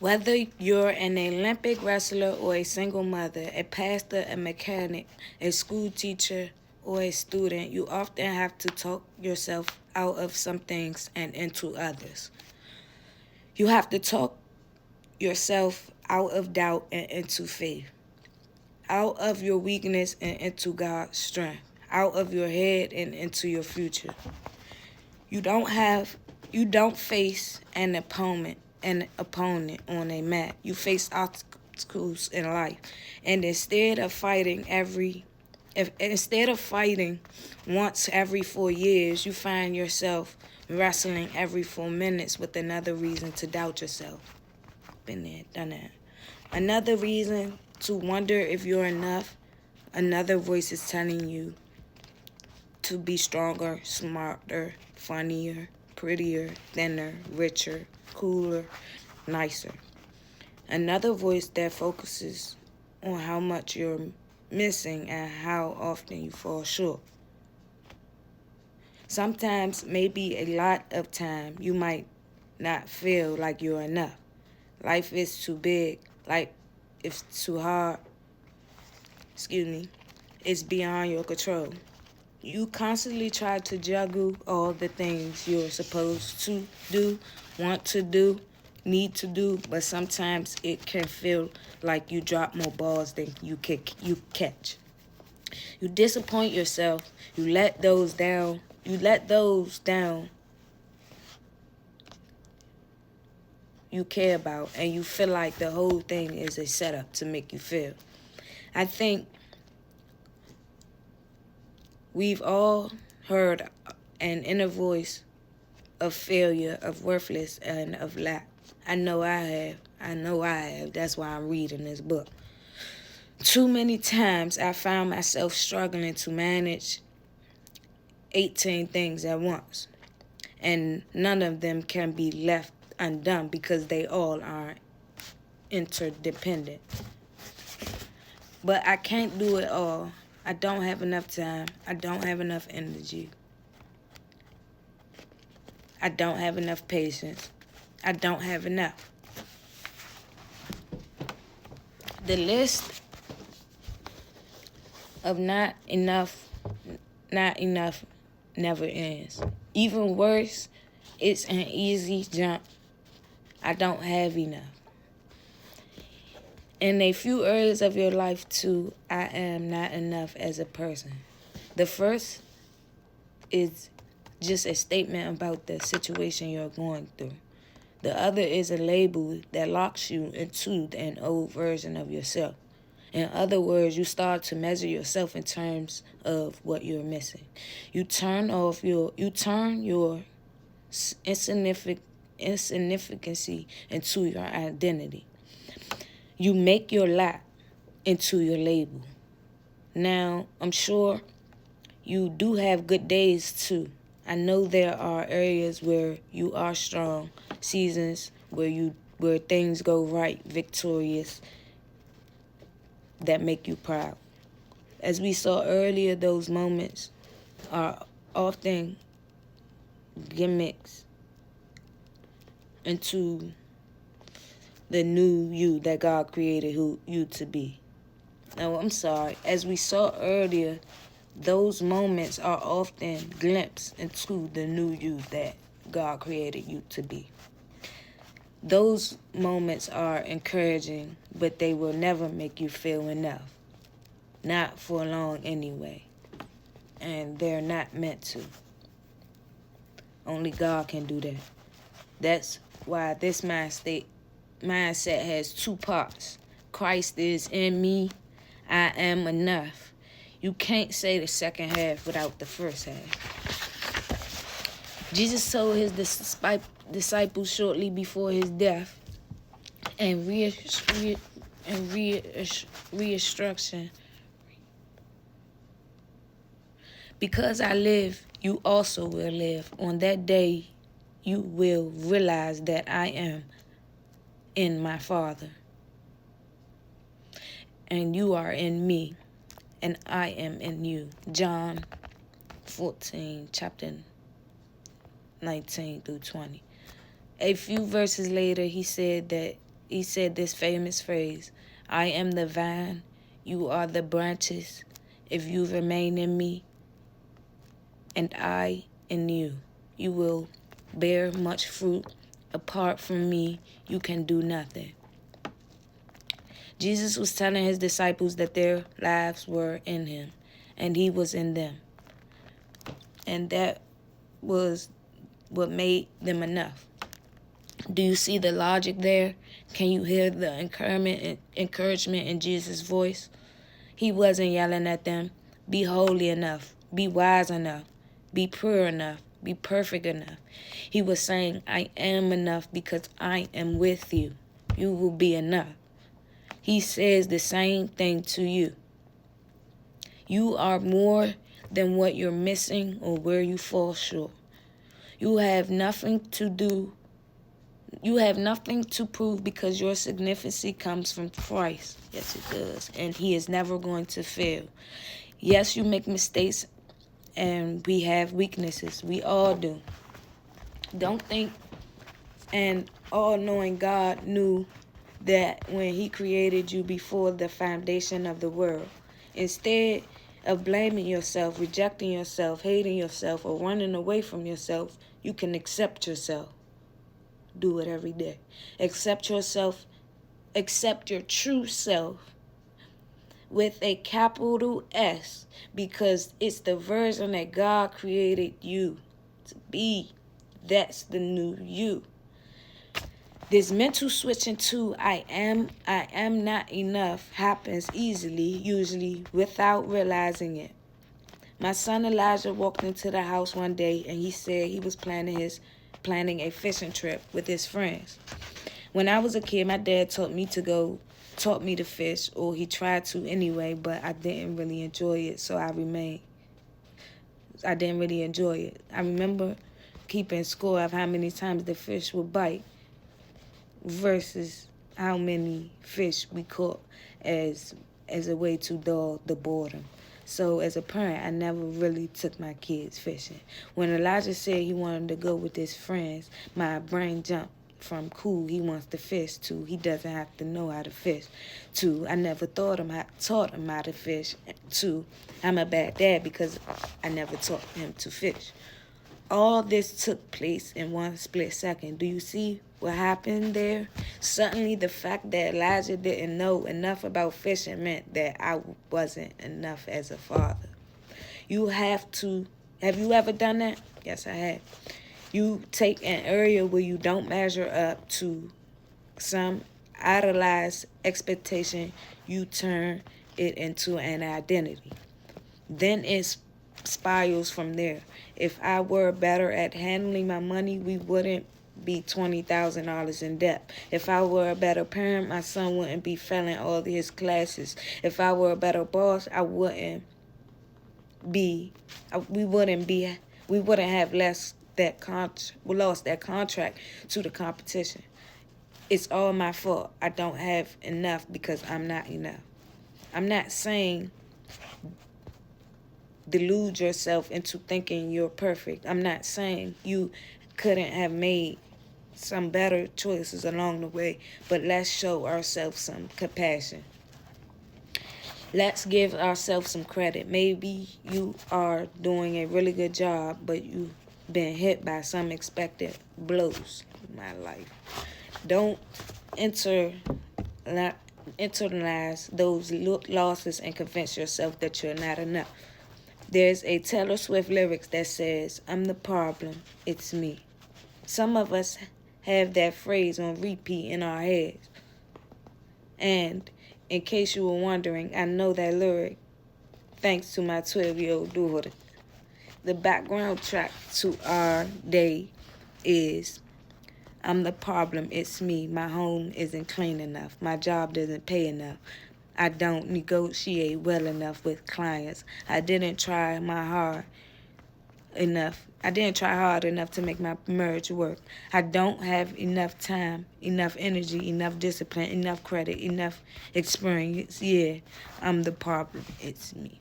Whether you're an Olympic wrestler or a single mother, a pastor, a mechanic, a school teacher, or a student, you often have to talk yourself out of some things and into others. You have to talk yourself out of doubt and into faith, out of your weakness and into God's strength, out of your head and into your future. You don't face an opponent on a mat. You face obstacles in life. And instead of fighting once every 4 years, you find yourself wrestling every 4 minutes with another reason to doubt yourself. Been there, done that. Another reason to wonder if you're enough. Another voice is telling you to be stronger, smarter, funnier, prettier, thinner, richer, cooler, nicer. Another voice that focuses on how much you're missing and how often you fall short. Sometimes, maybe a lot of time, you might not feel like you're enough. Life is too big. Life is too hard. It's beyond your control. You constantly try to juggle all the things you're supposed to do, want to do, need to do, but sometimes it can feel like you drop more balls than you catch. You disappoint yourself. You let those down you care about, and you feel like the whole thing is a setup to make you feel. I think we've all heard an inner voice of failure, of worthless, and of lack. I know I have. That's why I'm reading this book. Too many times I found myself struggling to manage 18 things at once. And none of them can be left undone because they all are interdependent. But I can't do it all. I don't have enough time. I don't have enough energy. I don't have enough patience. I don't have enough. The list of not enough never ends. Even worse, it's an easy jump. I don't have enough. In a few areas of your life, too, I am not enough as a person. The first is just a statement about the situation you're going through. The other is a label that locks you into an old version of yourself. In other words, you start to measure yourself in terms of what you're missing. You turn your insignificancy into your identity. You make your lack into your label. Now, I'm sure you do have good days too. I know there are areas where you are strong, seasons where things go right, victorious, that make you proud. As we saw earlier, those moments are often gimmicks into the new you that God created you to be. Now, I'm sorry. As we saw earlier, those moments are often glimpses into the new you that God created you to be. Those moments are encouraging, but they will never make you feel enough. Not for long anyway. And they're not meant to. Only God can do that. That's why this mindset has two parts. Christ is in me. I am enough. You can't say the second half without the first half. Jesus told his disciples shortly before his death and reinstruction. Because I live, you also will live. On that day, you will realize that I am in my Father, and you are in me, and I am in you. John 14, chapter 19 through 20. A few verses later, he said that he said this famous phrase, I am the vine, you are the branches. If you remain in me and I in you, you will bear much fruit. Apart from me, you can do nothing. Jesus was telling his disciples that their lives were in him and he was in them. And that was what made them enough. Do you see the logic there? Can you hear the encouragement in Jesus' voice? He wasn't yelling at them, be holy enough, be wise enough, be pure enough, be perfect enough. He was saying, I am enough because I am with you. You will be enough. He says the same thing to you. You are more than what you're missing or where you fall short. You have nothing to do. You have nothing to prove because your significance comes from Christ. Yes, it does. And he is never going to fail. Yes, you make mistakes and we have weaknesses. We all do. Don't think an all-knowing God knew that when he created you before the foundation of the world. Instead of blaming yourself, rejecting yourself, hating yourself, or running away from yourself, you can accept yourself. Do it every day. Accept yourself. Accept your true self with a capital S because it's the version that God created you to be. That's the new you. This mental switch into I am not enough happens easily, usually without realizing it. My son Elijah walked into the house one day and he said he was planning a fishing trip with his friends. When I was a kid, my dad taught me to fish, or he tried to anyway, but I didn't really enjoy it, so I didn't really enjoy it. I remember keeping score of how many times the fish would bite versus how many fish we caught as a way to dull the boredom. So as a parent, I never really took my kids fishing. When Elijah said he wanted to go with his friends, my brain jumped from cool, he wants to fish, to he doesn't have to know how to fish, to I never taught him how to fish, to I'm a bad dad because I never taught him to fish. All this took place in one split second. Do you see what happened there? Suddenly, the fact that Elijah didn't know enough about fishing meant that I wasn't enough as a father. Have you ever done that? Yes, I have. You take an area where you don't measure up to some idolized expectation, you turn it into an identity. Then it spirals from there. If I were better at handling my money, we wouldn't be $20,000 in debt. If I were a better parent, my son wouldn't be failing all of his classes. If I were a better boss, we wouldn't have lost that contract to the competition. It's all my fault. I don't have enough because I'm not enough. I'm not saying delude yourself into thinking you're perfect. I'm not saying you couldn't have made some better choices along the way, but let's show ourselves some compassion. Let's give ourselves some credit. Maybe you are doing a really good job, but you've been hit by some expected blows in my life. Don't internalize those losses and convince yourself that you're not enough. There's a Taylor Swift lyrics that says, I'm the problem, it's me. Some of us have that phrase on repeat in our heads. And in case you were wondering, I know that lyric thanks to my 12-year-old daughter. The background track to our day is I'm the problem, it's me. My home isn't clean enough. My job doesn't pay enough. I don't negotiate well enough with clients. I didn't try hard enough to make my marriage work. I don't have enough time, enough energy, enough discipline, enough credit, enough experience. Yeah, I'm the problem. It's me.